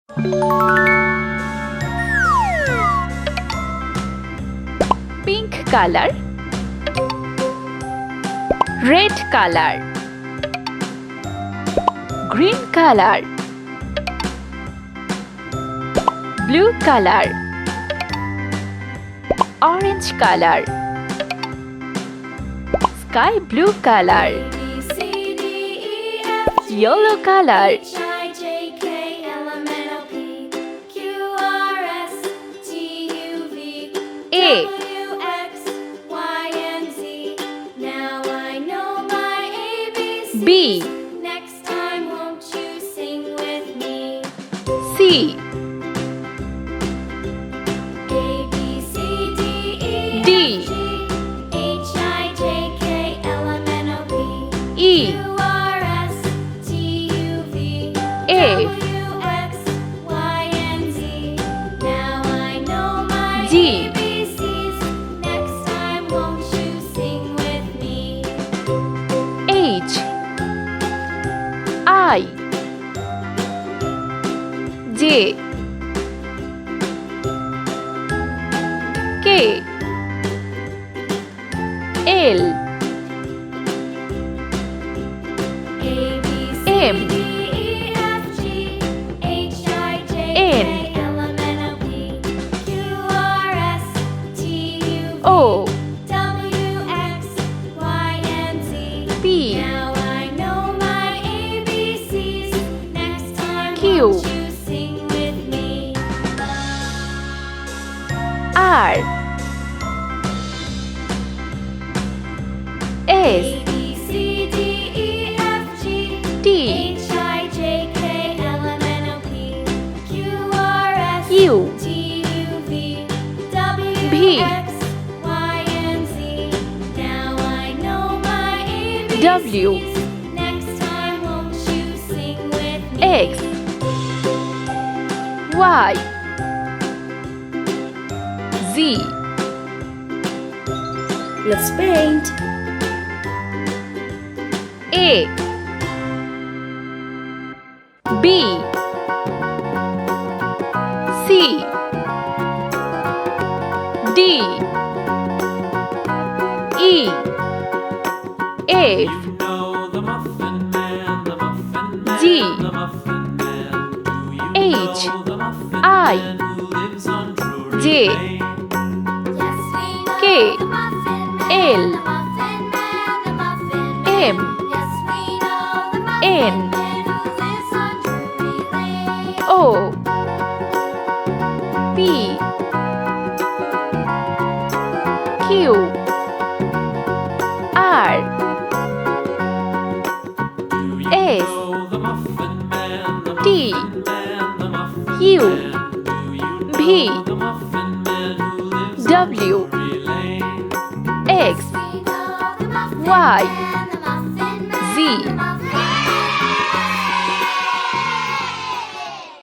Pink color, red color, green color, blue color, orange color, sky blue color, yellow color, A, B, Next time, won't you sing with me? C, A, B, C, D, E, D, F, G, H, I, J, K, L, M, N, O, P, E, Q, R, S, T, U, V, F, W, X, Y, and Z. Now I know my G, ABCs. Next time, won't you sing with me? H, I, J, K, L, A, B, C, M, D, E, F, G, H, I, J, N, K, L, M, N, O, P, Q, R, S, T, U, V, O, W, X, Y, and Z. P, Now I know my ABCs. Next time, Q, won't you sing with me? R, S, A, B, C, D, E, F, G, T, H, I, J, K, L, M, N, O, P, Q, R, S, U, T, U, V, W, V, X, Y, and Z. Now I know my ABCs. W, Next time, won't you sing with me? X, Y, Z. Let's paint. A, B, C, D, E, F, G, H, I, J, K, L, M, N, O, P, Q, R, S, T, U, V, W, X, Y, Z.